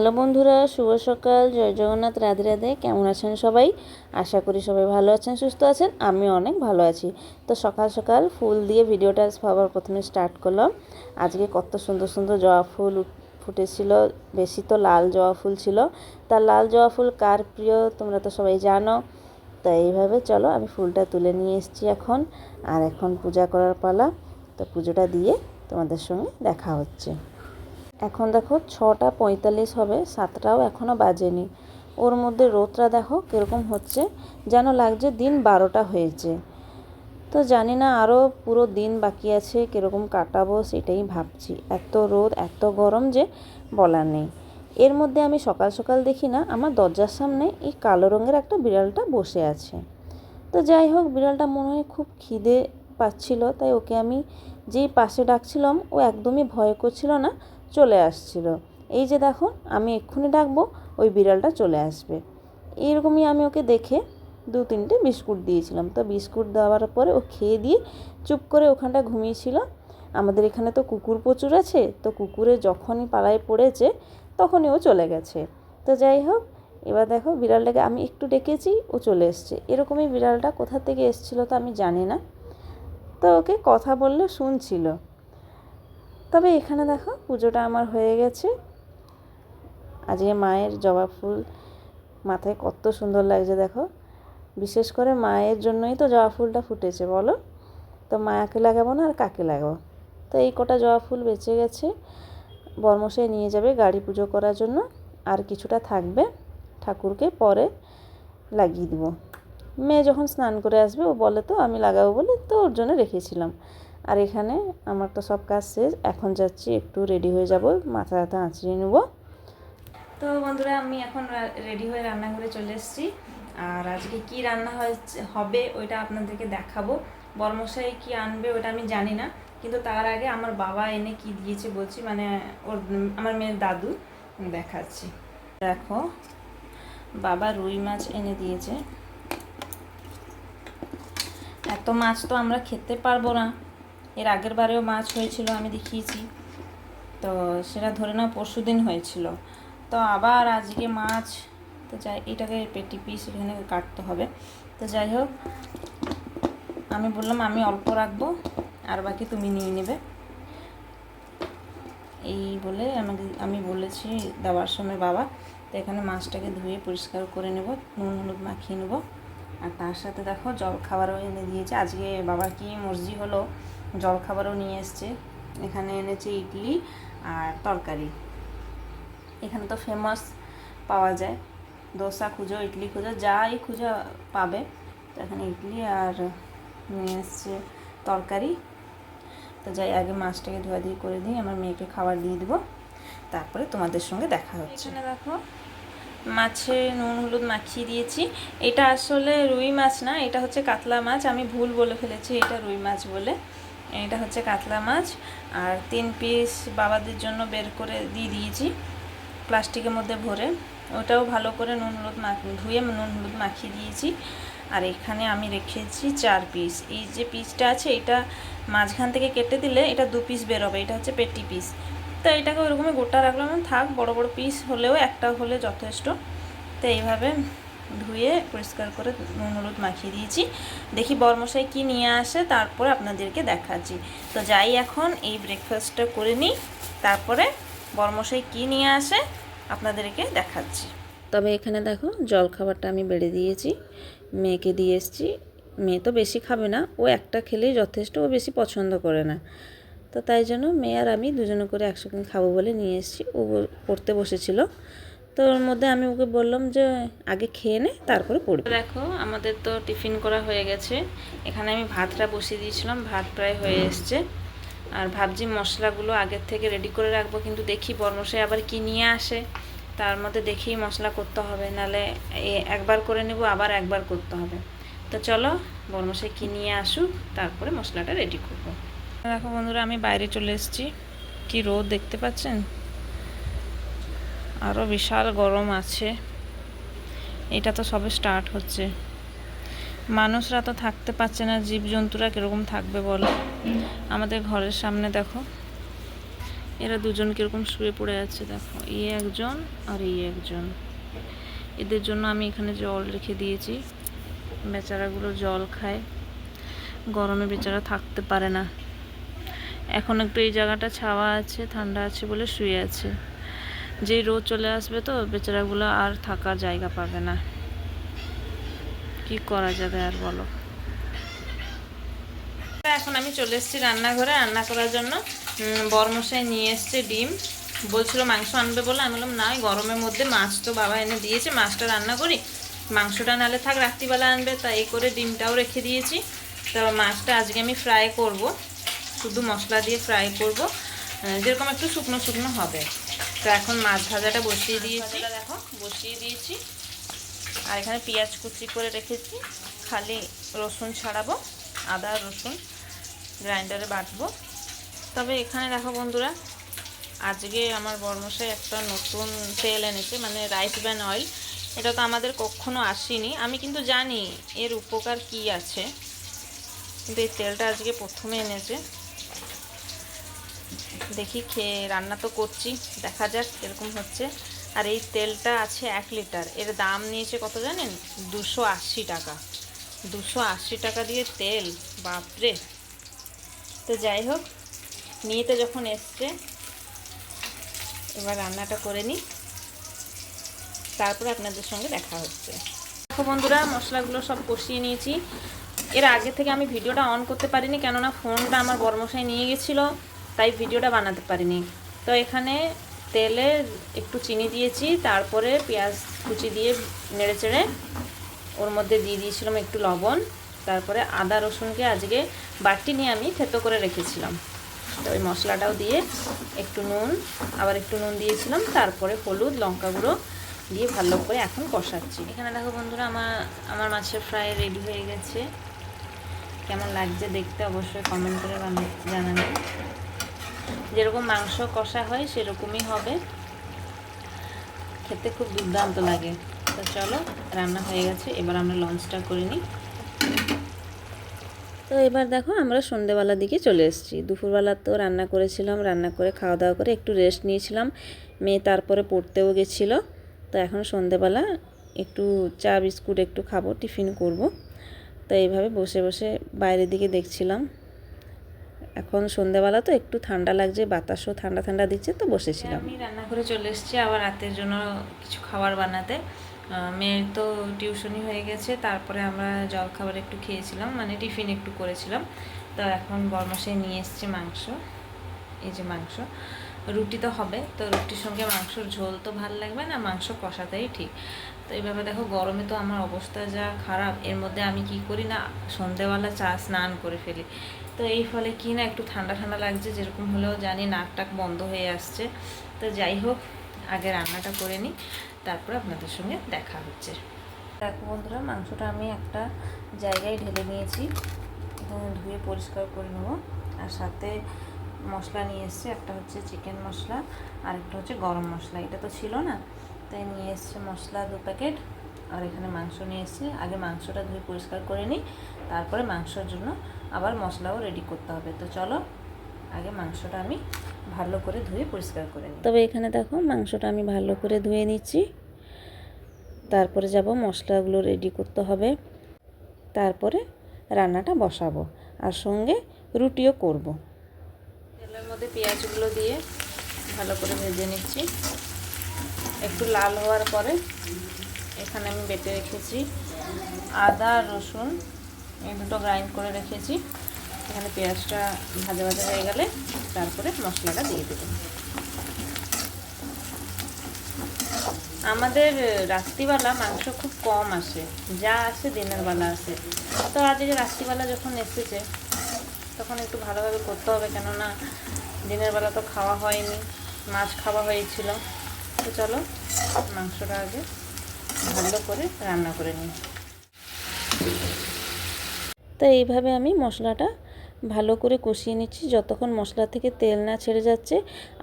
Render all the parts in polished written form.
Hello বন্ধুরা, শুভ সকাল। জয় জগন্নাথ, রাধে রাধে। কেমন আছেন সবাই? আশা করি সবাই ভালো আছেন, সুস্থ আছেন। আমি অনেক ভালো আছি। তো সকাল সকাল ফুল দিয়ে ভিডিওটা সবার প্রথমে স্টার্ট করলাম। আজকে কত সুন্দর সুন্দর জবা ফুল ফুটেছিল, বেশি তো লাল জবা ফুল ছিল। তার লাল জবা ফুল কার প্রিয় তোমরা তো সবাই জানো। তাই এইভাবে চলো আমি ফুলটা তুলে নিয়ে এসেছি এখন। আর এখন পূজা করার পালা। তো পুজোটা দিয়ে তোমাদের সঙ্গে দেখা হচ্ছে। এখন দেখো 6টা 45 হবে, 7টাও এখনও বাজেনি। ওর মধ্যে রোদটা দেখো কীরকম হচ্ছে, যেন লাগছে দিন 12টা হয়েছে। তো জানি না আরও পুরো দিন বাকি আছে, কীরকম কাটাবো সেটাই ভাবছি। এত রোদ, এত গরম যে বলার নেই। এর মধ্যে আমি সকাল সকাল দেখি না আমার দরজার সামনে এই কালো রঙের একটা বিড়ালটা বসে আছে। তো যাই হোক, বিড়ালটা মনে হয় খুব খিদে পাচ্ছিল, তাই ওকে আমি যেই পাশে ডাকছিলাম ও একদমই ভয় করছিল না, চলে আসছিল। এই যে দেখো, আমি এক্ষুনি ডাকবো ওই বিড়ালটা চলে আসবে। এইরকমই আমি ওকে দেখে 2-3টে বিস্কুট দিয়েছিলাম। তো বিস্কুট দেওয়ার পরে ও খেয়ে দিয়ে চুপ করে ওখানটা ঘুমিয়েছিল। আমাদের এখানে তো কুকুর প্রচুর আছে, তো কুকুরে যখনই পাড়ায় পড়েছে তখনই ও চলে গেছে। তো যাই হোক, এবার দেখো বিড়ালটাকে আমি একটু ডেকেছি, ও চলে এসছে। এরকমই বিড়ালটা কোথা থেকে এসেছিলো তো আমি জানি না। তো ওকে কথা বললে শুনছিল। তবে এখানে দেখো পুজোটা আমার হয়ে গেছে। আজকে মায়ের জবা ফুল মাথায় কত সুন্দর লাগছে দেখো। বিশেষ করে মায়ের জন্যই তো জবা ফুলটা ফুটেছে বলো। তো মায়াকে লাগাবো না আর কাকে লাগাবো? তো এই কটা জবা ফুল বেঁচে গেছে, বর্মশাই নিয়ে যাবে গাড়ি পুজো করার জন্য। আর কিছুটা থাকবে, ঠাকুরকে পরে লাগিয়ে দেবো। মেয়ে যখন স্নান করে আসবে ও বলে তো আমি লাগাবো বলে, তো ওর জন্য রেখেছিলাম। আর এখানে আমার তো সব কাজ শেষ, এখন যাচ্ছি একটু রেডি হয়ে যাব, মাথা ব্যথা আঁচড়িয়ে নেব। তো বন্ধুরা, আমি এখন রেডি হয়ে রান্নাঘরে চলে এসেছি। আর আজকে কি রান্না হবে ওইটা আপনাদেরকে দেখাবো। বর্মশাই কি আনবে ওটা আমি জানি না, কিন্তু তার আগে আমার বাবা এনে কি দিয়েছে বলছি, মানে ওর আমার মেয়ের দাদু দেখাচ্ছি। দেখো, বাবা রুই মাছ এনে দিয়েছে। এত মাছ তো আমরা খেতে পারবো না। এর আগের বারেও মাছ হয়েছিল, আমি দেখিয়েছি। তো সেটা ধরে নাও পরশুদিন হয়েছিল। তো আবার আজকে মাছ। তো যাই, এটাকে পেটি পিস এখানে কাটতে হবে। তো যাই হোক, আমি বললাম আমি অল্প রাখবো, আর বাকি তুমি নিয়ে নেবে, এই বলে আমি বলেছি দেওয়ার সময় বাবা। তো এখানে মাছটাকে ধুয়ে পরিষ্কার করে নেব, নুন হলুদ মাখিয়ে নেব। আর তার সাথে দেখো জলখাবারও এনে দিয়েছে। আজকে বাবা কি মর্জি হলো, জলখাবারও নিয়ে এসছে। এখানে এনেছে ইডলি আর তরকারি। এখানে তো ফেমাস পাওয়া যায়, দোসা খুঁজো, ইডলি খুঁজো, যাই খুঁজো পাবে। তো এখানে ইডলি আর নিয়ে এসছে তরকারি। তো যাই, আগে মাছটাকে ধোয়াধুয়ি করে দিই, আমার মেয়েকে খাবার দিয়ে দেবো, তারপরে তোমাদের সঙ্গে দেখা হচ্ছে। এখানে দেখো মাছে নুন হলুদ মাখিয়ে দিয়েছি। এটা আসলে রুই মাছ না, এটা হচ্ছে কাতলা মাছ। আমি ভুল বলে ফেলেছি এটা রুই মাছ বলে, এটা হচ্ছে কাতলা মাছ। আর 3 পিস বাবাদের জন্য বের করে দিয়ে দিয়েছি প্লাস্টিকের মধ্যে ভরে। ওটাও ভালো করে নুন হলুদ ধুয়ে নুন হলুদ মাখিয়ে দিয়েছি। আর এখানে আমি রেখেছি 4 পিস। এই যে পিসটা আছে, এটা মাঝখান থেকে কেটে দিলে এটা 2 পিস বেরোবে, এটা হচ্ছে পেটি পিস। তো এটাকে ওইরকমই গোটা রাখলাম, থাক, বড় বড় পিস হলেও একটা হলে যথেষ্ট। তো এইভাবে ধুয়ে পরিষ্কার করে নুন হলুদ মাখিয়ে দিয়েছি। দেখি বরমশাই কি নিয়ে আসে, তারপরে আপনাদেরকে দেখাচ্ছি। তো যাই, এখন এই ব্রেকফাস্টটা করে নিই, তারপরে বরমশাই কি নিয়ে আসে আপনাদেরকে দেখাচ্ছি। তবে এখানে দেখো জলখাবারটা আমি বেড়ে দিয়েছি, মেয়েকে দিয়ে এসেছি। মেয়ে তো বেশি খাবে না, ও একটা খেলেই যথেষ্ট, ও বেশি পছন্দ করে না। তো তাই জন্য মেয়ে আর আমি দুজনে করে একসঙ্গে খাবো বলে নিয়ে এসেছি। ও পড়তে বসেছিল, তো ওর মধ্যে আমি ওকে বললাম যে আগে খেয়ে নে, তারপরে পড়বে। দেখো আমাদের তো টিফিন করা হয়ে গেছে। এখানে আমি ভাতটা বসিয়ে দিয়েছিলাম, ভাত প্রায় হয়ে এসছে। আর ভাবছি মশলাগুলো আগের থেকে রেডি করে রাখবো, কিন্তু দেখি বর্মশাই আবার কি নিয়ে আসে, তার মধ্যে দেখেই মশলা করতে হবে, নাহলে একবার করে নেব আবার একবার করতে হবে। তো চলো বর্মশাই কি নিয়ে আসুক, তারপরে মশলাটা রেডি করব। দেখো বন্ধুরা, আমি বাইরে চলে এসেছি। কি রোদ দেখতে পাচ্ছেন, আরও বিশাল গরম আছে। এটা তো সবে স্টার্ট হচ্ছে, মানুষরা তো থাকতে পারছে না, জীবজন্তুরা কীরকম থাকবে বলো। আমাদের ঘরের সামনে দেখো এরা দুজন কীরকম শুয়ে পড়ে আছে দেখো, এই একজন আর এই একজন। এদের জন্য আমি এখানে জল রেখে দিয়েছি, বেচারাগুলো জল খায়, গরমে বেচারা থাকতে পারে না। এখন একটু এই জায়গাটা ছাওয়া আছে, ঠান্ডা আছে বলে শুয়ে আছে। যেই রোদ চলে আসবে তো বেচারাগুলো আর থাকার জায়গা পাবে না, কি করা যাবে আর বলো। এখন আমি চলে এসেছি রান্নাঘরে রান্না করার জন্য। বরমশাই নিয়ে এসছে ডিম, বলছিল মাংস আনবে বলে। আমি বললাম না, গরমের মধ্যে মাছ তো বাবা এনে দিয়েছে, মাছটা রান্না করি, মাংসটা নালে থাক রাত্রিবেলা আনবে, তাই এই করে ডিমটাও রেখে দিয়েছি। তারপর মাছটা আজকে আমি ফ্রাই করব, শুধু মশলা দিয়ে ফ্রাই করব, যেরকম একটু শুকনো শুকনো হবে। তো এখন মাছ ভাজাটা বসিয়ে দিয়েছি, দেখো বসিয়ে দিয়েছি। আর এখানে পেঁয়াজ কুচি করে রেখেছি, খালি রসুন ছাড়াবো, আদা রসুন গ্রাইন্ডারে বাটবো। তবে এখানে দেখো বন্ধুরা, আজকে আমার বড়মশাই একটা নতুন তেল এনেছে, মানে রাইস ব্র্যান অয়েল। এটা তো আমাদের কখনো আসেনি, আমি কিন্তু জানি এর উপকার কি আছে, কিন্তু এই তেলটা আজকে প্রথমে এনেছে। দেখি খেয়ে রান্না তো করছি, দেখা যাক এরকম হচ্ছে। আর এই তেলটা আছে 1 লিটার, এর দাম নিয়েছে কত জানেন? 280 টাকা। 280 টাকা দিয়ে তেল, বাপরে। তো যাই হোক, নিয়ে তো যখন এসছে, এবার রান্নাটা করে নিই, তারপরে আপনাদের সঙ্গে দেখা হচ্ছে। দেখো বন্ধুরা, মশলাগুলো সব কষিয়ে নিয়েছি। এর আগে থেকে আমি ভিডিওটা অন করতে পারিনি, কেননা ফোনটা আমার বড়মশাই নিয়ে গেছিলো, তাই ভিডিওটা বানাতে পারিনি। তো এখানে তেলে একটু চিনি দিয়েছি, তারপরে পেঁয়াজ কুচি দিয়ে নেড়ে চেড়ে ওর মধ্যে দিয়ে দিয়েছিলাম একটু লবণ, তারপরে আদা রসুনকে আজকে বাটি নিয়ে আমি থেতো করে রেখেছিলাম। তো ওই মশলাটাও দিয়ে একটু নুন, আবার একটু নুন দিয়েছিলাম, তারপরে হলুদ লঙ্কা গুঁড়ো দিয়ে ভালো করে এখন কষাচ্ছি। এখানে দেখো বন্ধুরা, আমার মাছের ফ্রাই রেডি হয়ে গেছে। কেমন লাগছে দেখতে অবশ্যই কমেন্ট করে জানাবেন। যেরকম মাংস কষা হয় সেরকমই হবে, খেতে খুব দুর্দান্ত লাগে। তো চলো, রান্না হয়ে গেছে, এবার আমরা লঞ্চটা করে নিই। তো এবার দেখো, আমরা সন্ধ্যেবেলার দিকে চলে এসেছি। দুপুরবেলা তো রান্না করেছিলাম, রান্না করে খাওয়া দাওয়া করে একটু রেস্ট নিয়েছিলাম। মেয়ে তারপরে পড়তেও গেছিলো। তো এখন সন্ধ্যেবেলা একটু চা বিস্কুট একটু খাবো, টিফিন করব। তো এইভাবে বসে বসে বাইরের দিকে দেখছিলাম। এখন সন্ধ্যেবেলা তো একটু ঠান্ডা লাগছে, বাতাসও ঠান্ডা ঠান্ডা দিচ্ছে, তো বসেছিলাম। আমি রান্না করে চলে এসেছি আবার রাতের জন্য কিছু খাবার বানাতে। মেয়ের তো টিউশনি হয়ে গেছে, তারপরে আমরা জলখাবার একটু খেয়েছিলাম, মানে টিফিন একটু করেছিলাম। তো এখন বরমশাই নিয়ে এসছে মাংস, এই যে মাংস। রুটি তো হবে, তো রুটির সঙ্গে মাংসর ঝোল তো ভালো লাগবে না, মাংস কষাতেই ঠিক। তো এইভাবে দেখো, গরমে তো আমার অবস্থা যা খারাপ, এর মধ্যে আমি কি করি না, সন্ধেবেলা চা স্নান করে ফেলি। তো এই ফলে কি না একটু ঠান্ডা ঠান্ডা লাগছে, যেরকম হলেও জানি নাক টাক বন্ধ হয়ে আসছে। তো যাই হোক, আগে রান্নাটা করে নিই, তারপরে আপনাদের সঙ্গে দেখা হচ্ছে। দেখো বন্ধুরা, মাংসটা আমি একটা জায়গায় ঢেলে নিয়েছি, ধুয়ে পরিষ্কার করে নেবো। আর সাথে মশলা নিয়ে এসছে, একটা হচ্ছে চিকেন মশলা আর একটা হচ্ছে গরম মশলা। এটা তো ছিল না, তাই নিয়ে এসছে মশলা 2 প্যাকেট। আর এখানে মাংস নিয়ে এসছে, আগে মাংসটা ধুয়ে পরিষ্কার করে নিই, তারপরে মাংসর জন্য আবার মশলাও রেডি করতে হবে। তো চলো, আগে মাংসটা আমি ভালো করে ধুয়ে পরিষ্কার করে নিই। তবে এখানে দেখো, মাংসটা আমি ভালো করে ধুয়ে নিচ্ছি, তারপরে যাব মশলাগুলো রেডি করতে হবে, তারপরে রান্নাটা বসাবো, আর সঙ্গে রুটিও করব। তেলের মধ্যে পেঁয়াজগুলো দিয়ে ভালো করে ভেজে নিচ্ছি। একটু লাল হওয়ার পরে এখানে আমি বেটে রেখেছি আদা রসুন, এই দুটো গ্রাইন্ড করে রেখেছি। এখানে পেঁয়াজটা ভাজা ভাজা হয়ে গেলে তারপরে মশলাটা দিয়ে দেব। আমাদের রাত্রিবেলা মাংস খুব কম আসে, যা আসে দিনের বেলা আসে। তো আজকে রাত্রিবেলা যখন এসেছে, তখন একটু ভালোভাবে করতে হবে, কেননা দিনের বেলা তো খাওয়া হয়নি, মাছ খাওয়া হয়েছিল। তো চলো, মাংসটা আগে ভালো করে রান্না করে নিই। তো এইভাবে আমি মশলাটা ভালো করে কষিয়ে নিচ্ছি, যতক্ষণ মশলা থেকে তেল না ছেড়ে যাচ্ছে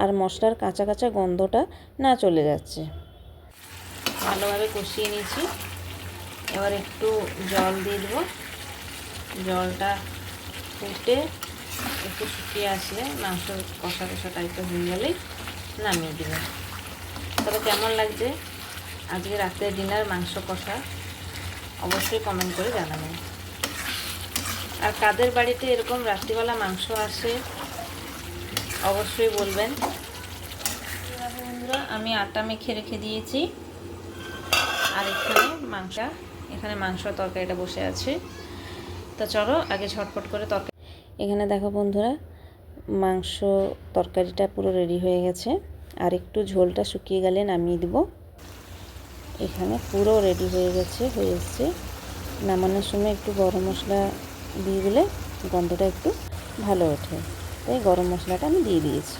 আর মশলার কাঁচা কাঁচা গন্ধটা না চলে যাচ্ছে। ভালোভাবে কষিয়ে নিচ্ছি। এবার একটু জল দিয়ে দেবো, জলটা ফুটে একটু শুকিয়ে শুকিয়ে আসলে মাংস কষা কষা টাইপের হয়ে গেলেই নামিয়ে দেবেন। তবে কেমন লাগছে আজকে রাত্রে ডিনার মাংস কষা অবশ্যই কমেন্ট করে জানাবেন। আর কাদের বাড়িতে এরকম রাত্রিবেলা মাংস আসে অবশ্যই বলবেন। বন্ধুরা আমি আটা মেখে রেখে দিয়েছি, আর এখানে মাংস তরকারিটা বসে আছে। তো চলো আগে ঝটপট করে তরকারি। এখানে দেখো বন্ধুরা মাংস তরকারিটা পুরো রেডি হয়ে গেছে, আর একটু ঝোলটা শুকিয়ে গেলে নামিয়ে দেব। এখানে পুরো রেডি হয়ে এসছে। নামানোর সময় একটু গরম মশলা দিয়ে দিলে গন্ধটা একটু ভালো ওঠে, তাই গরম মশলাটা আমি দিয়ে দিয়েছি।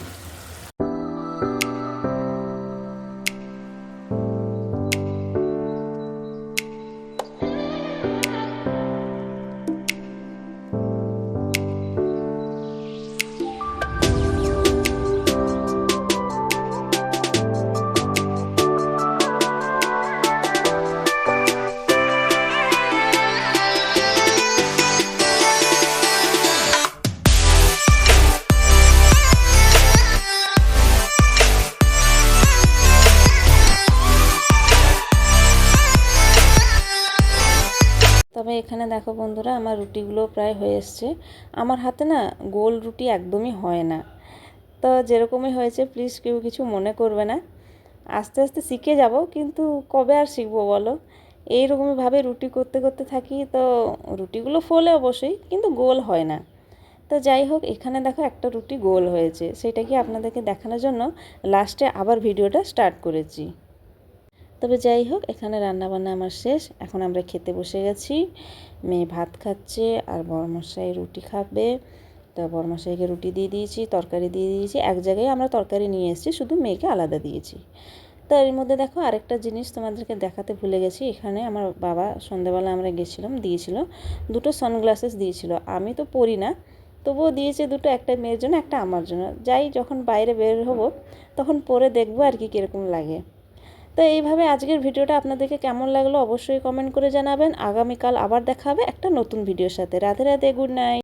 তবে এখানে দেখো বন্ধুরা আমার রুটিগুলো প্রায় হয়ে এসছে। আমার হাতে না গোল রুটি একদমই হয় না, তো যেরকমই হয়েছে প্লিজ কেউ কিছু মনে করবে না। আস্তে আস্তে শিখে যাব, কিন্তু কবে আর শিখবো বলো। এইরকমভাবে রুটি করতে করতে থাকি, তো রুটিগুলো ফোলে অবশ্যই, কিন্তু গোল হয় না। তো যাই হোক, এখানে দেখো একটা রুটি গোল হয়েছে, সেটা কি আপনাদেরকে দেখানোর জন্য লাস্টে আবার ভিডিওটা স্টার্ট করেছি। তবে যাই হোক, এখানে রান্নাবান্না আমার শেষ, এখন আমরা খেতে বসে গেছি। মেয়ে ভাত খাচ্ছে আর বড়মশাই রুটি খাবে। তো বড়মশাইকে রুটি দিয়ে দিয়েছি, তরকারি দিয়ে দিয়েছি। এক জায়গায় আমরা তরকারি নিয়ে এসেছি, শুধু মেয়েকে আলাদা দিয়েছি। তো এর মধ্যে দেখো আরেকটা জিনিস তোমাদেরকে দেখাতে ভুলে গেছি। এখানে আমার বাবা সন্ধ্যাবেলা আমরা গেছিলাম, দিয়েছিল দুটো সানগ্লাসেস দিয়েছিল। আমি তো পরি না, তবুও দিয়েছে দুটো, একটা মেয়ের জন্য একটা আমার জন্য। যাই যখন বাইরে বের হব তখন পরে দেখবো আর কি কীরকম লাগে। তো এইভাবে আজকের ভিডিওটা আপনাদেরকে কেমন লাগলো অবশ্যই কমেন্ট করে জানাবেন। আগামীকাল আবার দেখা হবে একটা নতুন ভিডিওর সাথে। Radhe Radhe, good night.